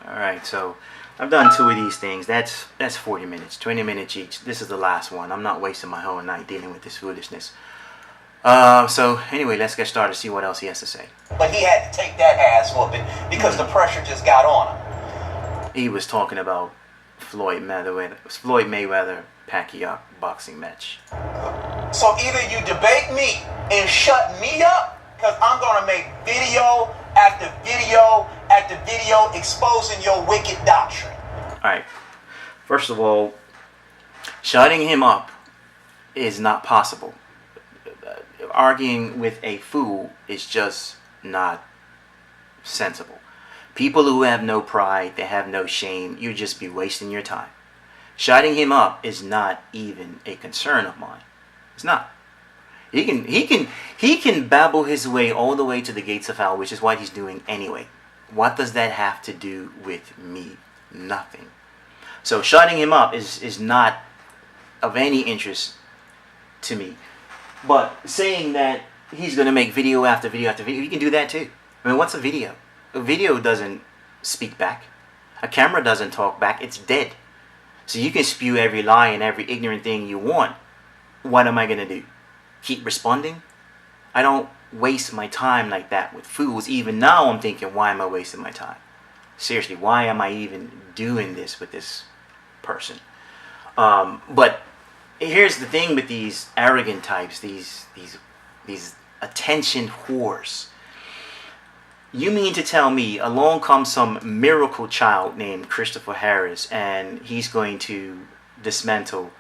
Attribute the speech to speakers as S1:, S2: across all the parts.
S1: Alright, so I've done 2 of these things. That's 40 minutes, 20 minutes each. This is the last one. I'm not wasting my whole night dealing with this foolishness. So anyway, let's get started, see what else he has to say.
S2: But he had to take that ass whooping because the pressure just got on him.
S1: He was talking about Floyd Mayweather Pacquiao boxing match.
S2: So either you debate me and shut me up, because I'm going to make video after video after video exposing your wicked doctrine.
S1: Alright, first of all, shutting him up is not possible. Arguing with a fool is just not sensible. People who have no pride, they have no shame, you just be wasting your time. Shutting him up is not even a concern of mine. It's not. He can babble his way all the way to the gates of hell, which is what he's doing anyway. What does that have to do with me? Nothing. So shutting him up is not of any interest to me. But saying that he's going to make video after video after video, he can do that too. I mean, what's a video? A video doesn't speak back. A camera doesn't talk back. It's dead. So you can spew every lie and every ignorant thing you want. What am I going to do? Keep responding? I don't waste my time like that with fools. Even now I'm thinking, why am I wasting my time? Seriously, why am I even doing this with this person? But here's the thing with these arrogant types, these attention whores. You mean to tell me along comes some miracle child named Christopher Harris and he's going to dismantle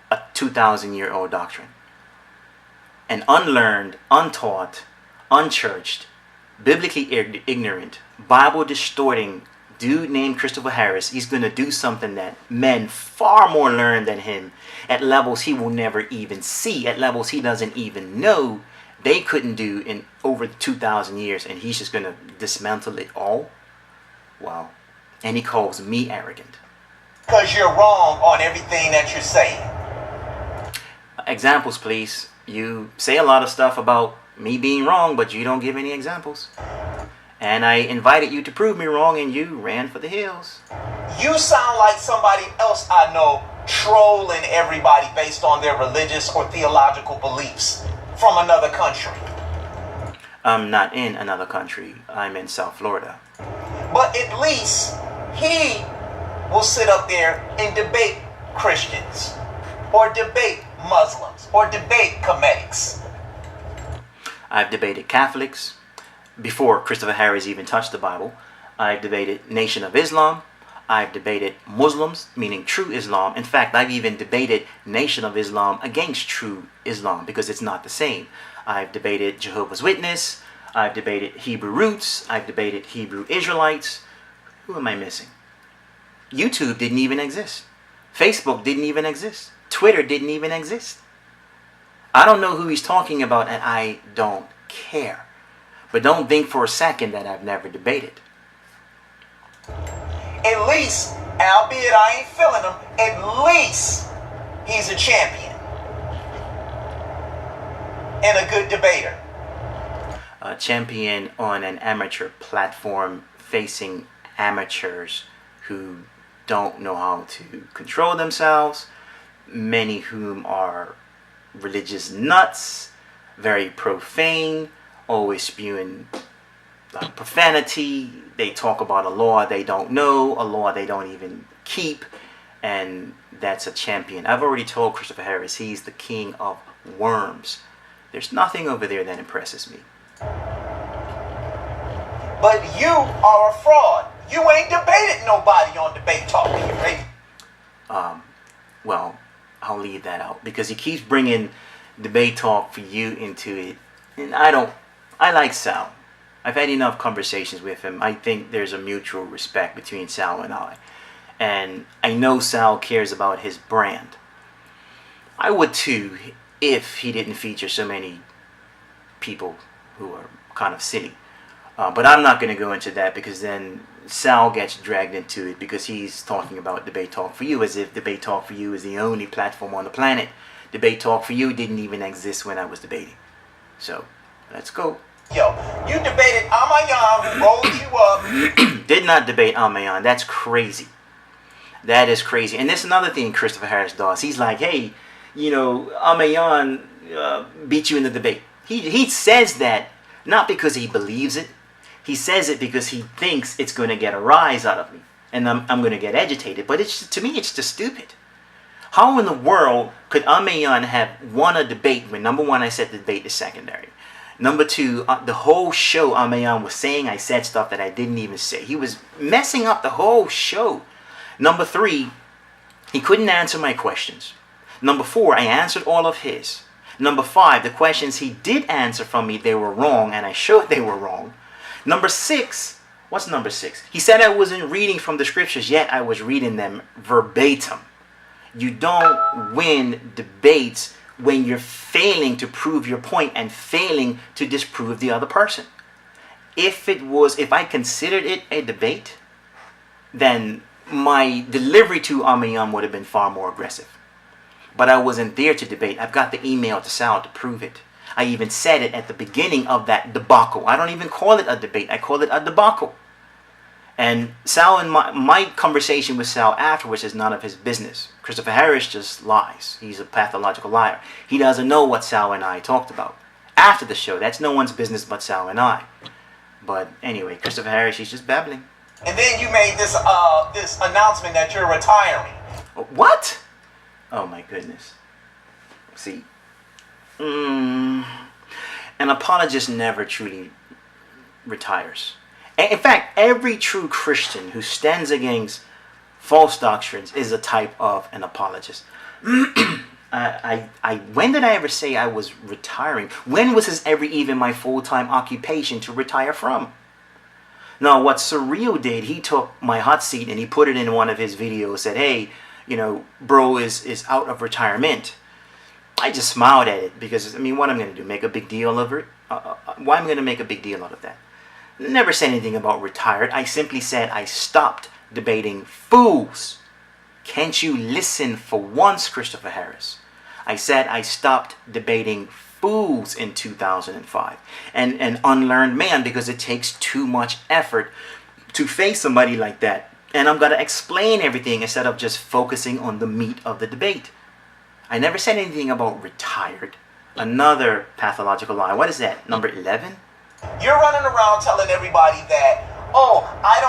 S1: a 2,000-year-old doctrine? An unlearned, untaught, unchurched, biblically ignorant, Bible-distorting dude named Christopher Harris, he's going to do something that men far more learned than him, at levels he will never even see, at levels he doesn't even know, they couldn't do in over 2,000 years, and he's just going to dismantle it all? Wow. And he calls me arrogant.
S2: Because you're wrong on everything that you're saying.
S1: Examples, please. You say a lot of stuff about me being wrong, but you don't give any examples. And I invited you to prove me wrong, and you ran for the hills.
S2: You sound like somebody else I know trolling everybody based on their religious or theological beliefs from another country.
S1: I'm not in another country. I'm in South Florida.
S2: But at least he will sit up there and debate Christians or debate Muslims or debate Comedics.
S1: I've debated Catholics before Christopher Harris even touched the Bible. I've debated Nation of Islam. I've debated Muslims, meaning true Islam. In fact, I've even debated Nation of Islam against true Islam because it's not the same. I've debated Jehovah's Witness. I've debated Hebrew roots. I've debated Hebrew Israelites. Who am I missing? YouTube didn't even exist. Facebook didn't even exist. Twitter didn't even exist. I don't know who he's talking about, and I don't care. But don't think for a second that I've never debated.
S2: At least, albeit I ain't feeling him, at least he's a champion and a good debater.
S1: A champion on an amateur platform facing amateurs who don't know how to control themselves, many whom are religious nuts, very profane, always spewing profanity. They talk about a law they don't know, a law they don't even keep, and that's a champion. I've already told Christopher Harris he's the king of worms. There's nothing over there that impresses me.
S2: But you are a fraud. You ain't debated nobody on Debate Talk, right?
S1: Well, I'll leave that out because he keeps bringing Debate Talk for you into it, and I like Sal. I've had enough conversations with him. I think there's a mutual respect between Sal and I. And I know Sal cares about his brand. I would too if he didn't feature so many people who are kind of silly. But I'm not going to go into that because then Sal gets dragged into it because he's talking about Debate Talk for You as if Debate Talk for You is the only platform on the planet. Debate Talk for You didn't even exist when I was debating. So, let's go.
S2: Yo, you debated Amayan, who rolled you up.
S1: Did not debate Amayan. That's crazy. That is crazy. And there's another thing Christopher Harris does. He's like, hey, Amayan beat you in the debate. He says that not because he believes it. He says it because he thinks it's going to get a rise out of me. And I'm going to get agitated. But to me, it's just stupid. How in the world could Amayan have won a debate when, number one, I said the debate is secondary. Number two, the whole show Amayan was saying I said stuff that I didn't even say. He was messing up the whole show. Number three, he couldn't answer my questions. Number four, I answered all of his. Number five, the questions he did answer from me, they were wrong, and I showed they were wrong. Number six, what's number six? He said I wasn't reading from the scriptures, yet I was reading them verbatim. You don't win debates when you're failing to prove your point and failing to disprove the other person. If I considered it a debate, then my delivery to Amayan would have been far more aggressive. But I wasn't there to debate. I've got the email to Sal to prove it. I even said it at the beginning of that debacle. I don't even call it a debate. I call it a debacle. And Sal and my conversation with Sal afterwards is none of his business. Christopher Harris just lies. He's a pathological liar. He doesn't know what Sal and I talked about. After the show, that's no one's business but Sal and I. But anyway, Christopher Harris, he's just babbling.
S2: And then you made this announcement that you're retiring.
S1: What? Oh my goodness. See, an apologist never truly retires. In fact, every true Christian who stands against false doctrines is a type of an apologist. When did I ever say I was retiring? When was this ever even my full-time occupation to retire from? Now, what Surreal did, he took my hot seat and he put it in one of his videos, said, hey, bro is out of retirement. I just smiled at it because, what I'm going to do, make a big deal of it? Why am I going to make a big deal out of that? Never said anything about retired. I simply said I stopped debating fools. Can't you listen for once, Christopher Harris? I said I stopped debating fools in 2005. And an unlearned man, because it takes too much effort to face somebody like that. And I'm going to explain everything instead of just focusing on the meat of the debate. I never said anything about retired. Another pathological lie. What is that? Number 11?
S2: You're running around telling everybody that, I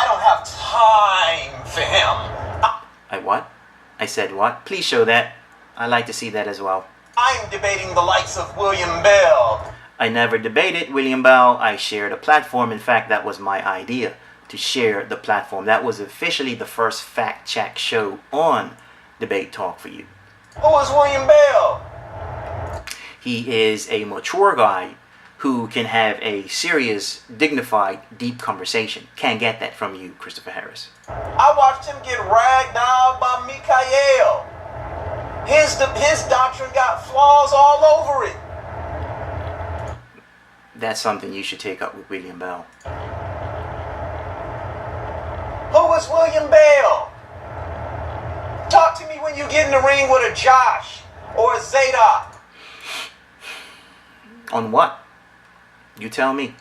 S2: don't have time for him.
S1: I what? I said what? Please show that. I like to see that as well.
S2: I'm debating the likes of William Bell.
S1: I never debated William Bell. I shared a platform. In fact, that was my idea, to share the platform. That was officially the first fact check show on Debate Talk for You.
S2: Who is William Bell?
S1: He is a mature guy who can have a serious, dignified, deep conversation. Can't get that from you, Christopher Harris.
S2: I watched him get ragged down by Mikael. His doctrine got flaws all over it.
S1: That's something you should take up with William Bell.
S2: Who is William Bell? Talk to me when you get in the ring with a Josh or a Zadok.
S1: On what? You tell me.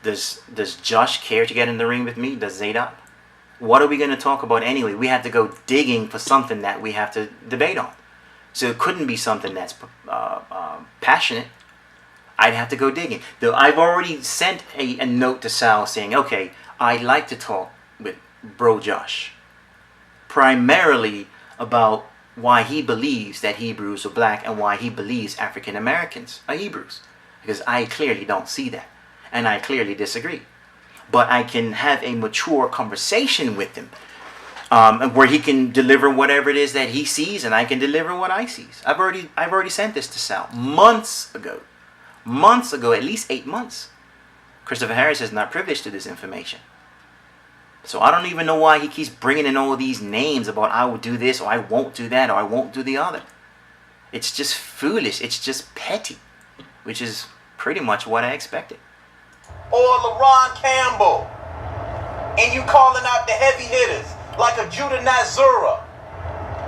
S1: Does Josh care to get in the ring with me? Does Zadok? What are we going to talk about anyway? We have to go digging for something that we have to debate on. So it couldn't be something that's passionate. I'd have to go digging. Though I've already sent a note to Sal saying, okay, I'd like to talk with Bro Josh. Primarily about why he believes that Hebrews are black and why he believes African Americans are Hebrews. Because I clearly don't see that. And I clearly disagree. But I can have a mature conversation with him where he can deliver whatever it is that he sees and I can deliver what I see. I've already sent this to Sal months ago, at least 8 months. Christopher Harris is not privileged to this information. So I don't even know why he keeps bringing in all these names about I will do this or I won't do that or I won't do the other. It's just foolish. It's just petty, which is pretty much what I expected.
S2: Or LaRon Campbell. And you calling out the heavy hitters like a Judah Nazura.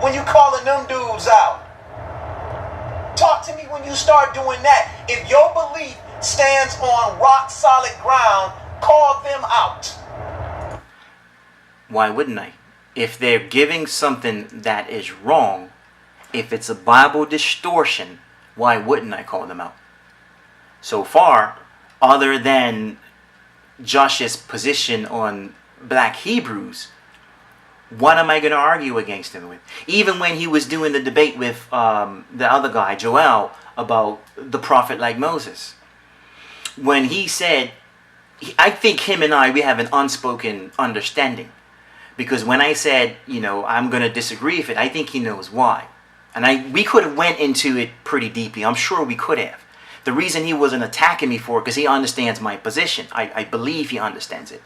S2: When you calling them dudes out. Talk to me when you start doing that. If your belief stands on rock solid ground, call them out.
S1: Why wouldn't I? If they're giving something that is wrong, if it's a Bible distortion, why wouldn't I call them out? So far, other than Josh's position on black Hebrews, what am I going to argue against him with? Even when he was doing the debate with the other guy, Joel, about the prophet like Moses. When he said, I think him and we have an unspoken understanding. Because when I said, I'm going to disagree with it, I think he knows why. And we could have went into it pretty deeply. I'm sure we could have. The reason he wasn't attacking me for it, because he understands my position. I believe he understands it.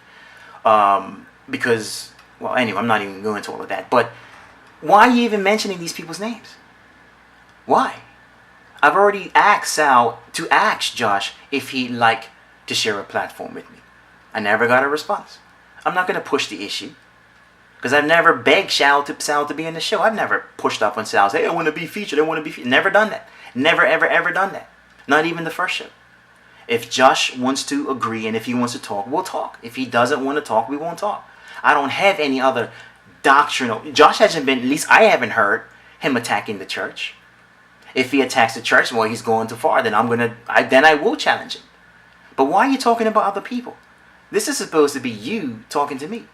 S1: Because, well, anyway, I'm not even going into all of that. But why are you even mentioning these people's names? Why? I've already asked Sal to ask Josh if he'd like to share a platform with me. I never got a response. I'm not going to push the issue. Because I've never begged Sal to be in the show. I've never pushed up on Sal. Hey, I want to be featured. I want to be featured. Never done that. Never, ever, ever done that. Not even the first show. If Josh wants to agree and if he wants to talk, we'll talk. If he doesn't want to talk, we won't talk. I don't have any other doctrinal. Josh hasn't been, at least I haven't heard him attacking the church. If he attacks the church, well, he's going too far. Then I will challenge him. But why are you talking about other people? This is supposed to be you talking to me.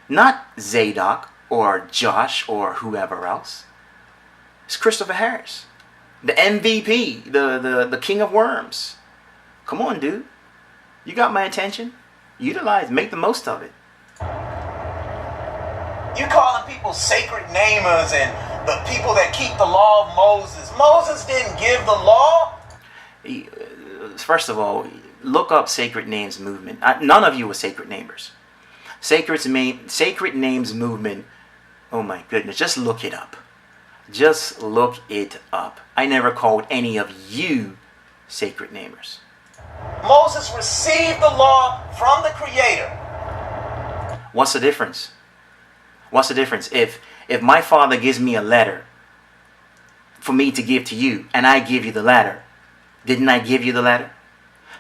S1: Not Zadok or Josh or whoever else. It's Christopher Harris. The MVP. The king of worms. Come on, dude. You got my attention. Utilize. Make the most of it.
S2: You calling people sacred namers and the people that keep the law of Moses. Moses didn't give the law.
S1: First of all, look up Sacred Names Movement. None of you are sacred namers. Sacred Names Movement, oh my goodness, just look it up. Just look it up. I never called any of you sacred namers.
S2: Moses received the law from the Creator.
S1: What's the difference? What's the difference? If my father gives me a letter for me to give to you, and I give you the letter, didn't I give you the letter?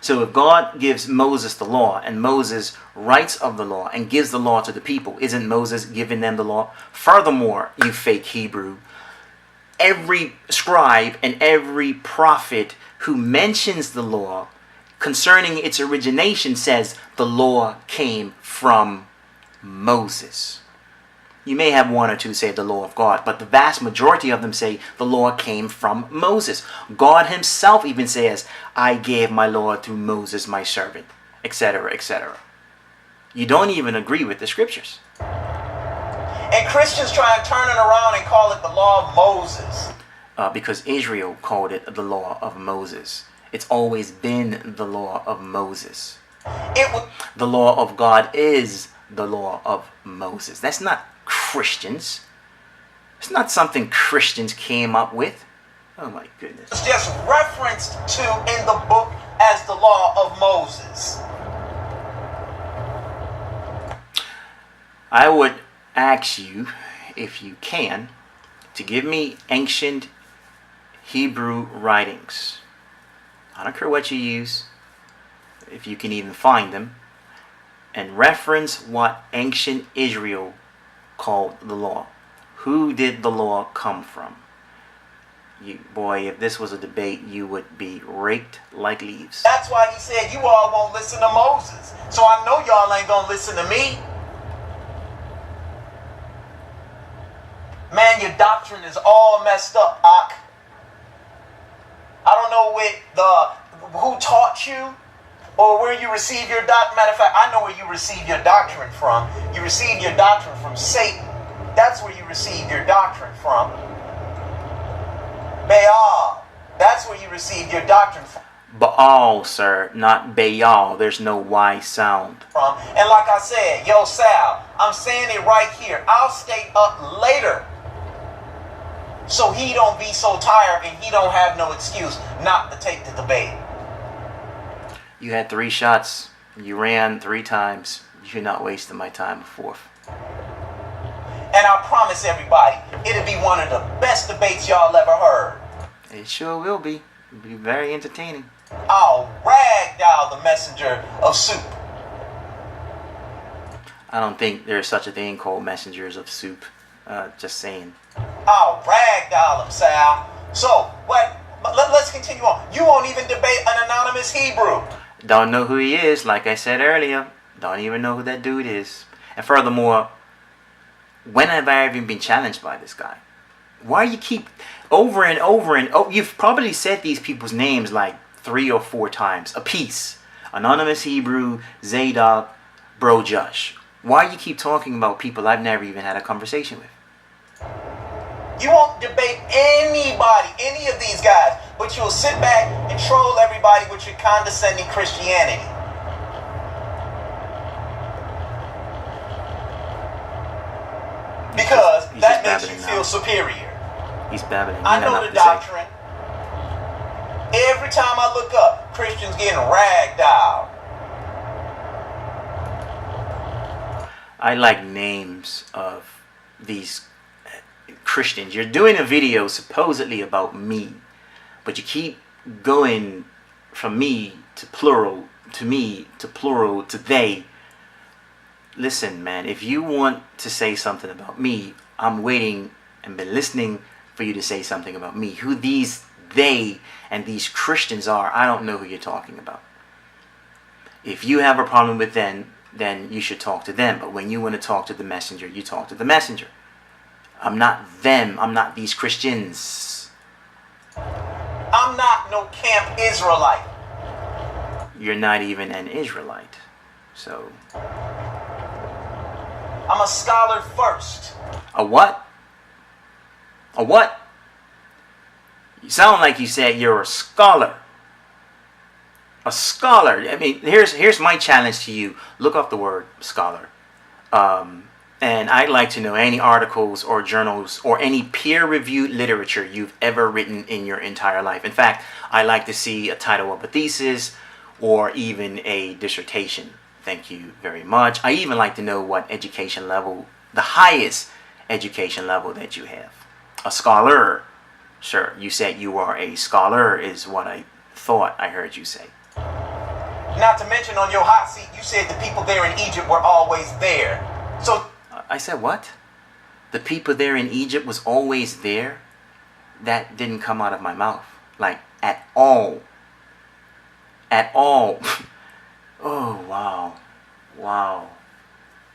S1: So if God gives Moses the law, and Moses writes of the law and gives the law to the people, isn't Moses giving them the law? Furthermore, you fake Hebrew, every scribe and every prophet who mentions the law concerning its origination says the law came from Moses. You may have one or two say the law of God, but the vast majority of them say the law came from Moses. God himself even says, I gave my law to Moses, my servant, etc., etc. You don't even agree with the scriptures.
S2: And Christians try and turn it around and call it the law of Moses.
S1: Because Israel called it the law of Moses. It's always been the law of Moses. The law of God is the law of Moses. That's not Christians. It's not something Christians came up with. Oh my goodness.
S2: It's just referenced to in the book as the law of Moses.
S1: I would ask you, if you can, to give me ancient Hebrew writings. I don't care what you use, if you can even find them, and reference what ancient Israel called the law. Who did the law come from? Boy, if this was a debate, you would be raked like leaves.
S2: That's why he said you all won't listen to Moses. So I know y'all ain't gonna listen to me. Man, your doctrine is all messed up, Ak. I don't know who taught you or where you receive your doctrine. Matter of fact, I know where you receive your doctrine from. You receive your doctrine from Satan. That's where you receive your doctrine from. Baal. That's where you receive your doctrine from.
S1: Baal, sir, not Baal. There's no Y sound.
S2: And like I said, yo, Sal, I'm saying it right here. I'll stay up later so he don't be so tired and he don't have no excuse not to take the debate.
S1: You had 3 shots. You ran 3 times. You're not wasting my time a 4th.
S2: And I promise everybody, it'll be one of the best debates y'all ever heard.
S1: It sure will be. It'll be very entertaining.
S2: I'll ragdoll the messenger of soup.
S1: I don't think there's such a thing called messengers of soup. Just saying.
S2: I'll ragdoll him, Sal. So, what? Let's continue on. You won't even debate an anonymous Hebrew.
S1: Don't know who he is, like I said earlier. Don't even know who that dude is. And furthermore, when have I even been challenged by this guy? Why you keep over and over and you've probably said these people's names like 3 or 4 times a piece. Anonymous Hebrew, Zadok, Bro Josh. Why you keep talking about people I've never even had a conversation with?
S2: You won't debate anybody, any of these guys, but you'll sit back and troll everybody with your condescending Christianity. Because that makes you feel superior.
S1: He's babbling.
S2: I know the doctrine. Every time I look up, Christians getting ragdolled.
S1: I like names of these Christians. You're doing a video supposedly about me, but you keep going from me to plural, to me to plural, to they. Listen, man, if you want to say something about me, I'm waiting and been listening for you to say something about me. Who these they and these Christians are, I don't know who you're talking about. If you have a problem with them, then you should talk to them. But when you want to talk to the messenger, you talk to the messenger. I'm not them. I'm not these Christians.
S2: I'm not no camp Israelite.
S1: You're not even an Israelite. So...
S2: I'm a scholar first.
S1: A what? A what? You sound like you said you're a scholar. A scholar. I mean, here's my challenge to you. Look up the word scholar. And I'd like to know any articles or journals or any peer-reviewed literature you've ever written in your entire life. In fact, I'd like to see a title of a thesis or even a dissertation. Thank you very much. I even like to know what education level, the highest education level that you have. A scholar. Sure, you said you are a scholar is what I thought I heard you say.
S2: Not to mention on your hot seat, you said the people there in Egypt were always there. So
S1: I said what? The people there in Egypt was always there? That didn't come out of my mouth. Like, at all. At all. Oh, wow. Wow.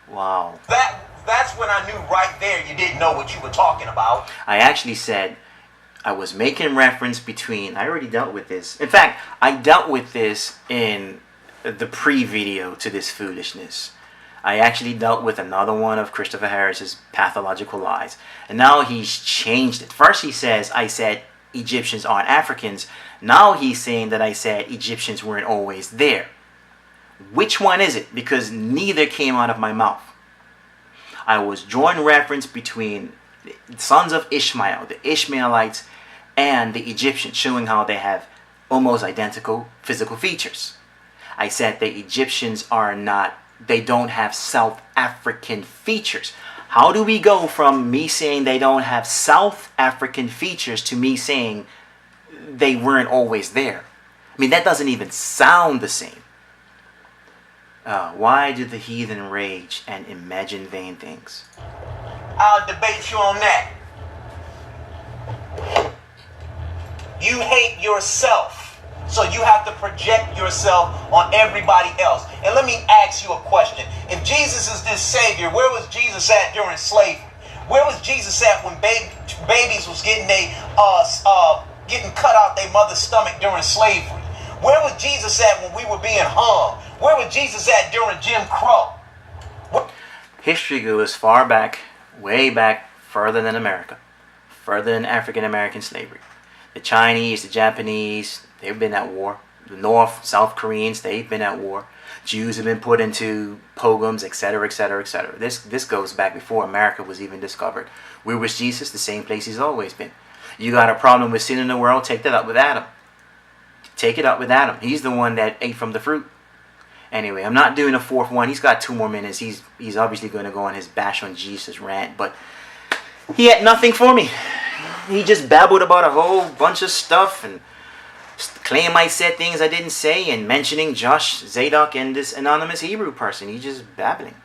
S1: Wow.
S2: That's when I knew right there you didn't know what you were talking about.
S1: I actually said I was making reference between... I already dealt with this. In fact, I dealt with this in the pre-video to this foolishness. I actually dealt with another one of Christopher Harris's Pathological Lies. And now he's changed it. First he says I said Egyptians aren't Africans. Now he's saying that I said Egyptians weren't always there. Which one is it? Because neither came out of my mouth. I was drawing reference between the sons of Ishmael, the Ishmaelites, and the Egyptians, showing how they have almost identical physical features. I said the Egyptians they don't have South African features. How do we go from me saying they don't have South African features to me saying they weren't always there? I mean, that doesn't even sound the same. Why do the heathen rage and imagine vain things?
S2: I'll debate you on that. You hate yourself, so you have to project yourself on everybody else. And let me ask you a question. If Jesus is this Savior, where was Jesus at during slavery? Where was Jesus at when babies was getting getting cut out their mother's stomach during slavery? Where was Jesus at when we were being hung? Where was Jesus at during Jim Crow?
S1: History goes far back, way back, further than America, further than African American slavery. The Chinese, the Japanese, they've been at war. The North, South Koreans, they've been at war. Jews have been put into pogroms, etc., etc., etc. This goes back before America was even discovered. Where was Jesus? The same place he's always been. You got a problem with sin in the world? Take that up with Adam. Take it up with Adam. He's the one that ate from the fruit. Anyway, I'm not doing a fourth one. He's got 2 more minutes. He's obviously going to go on his bash on Jesus rant, but he had nothing for me. He just babbled about a whole bunch of stuff, and claim I said things I didn't say, and mentioning Josh Zadok and this anonymous Hebrew person. He's just babbling.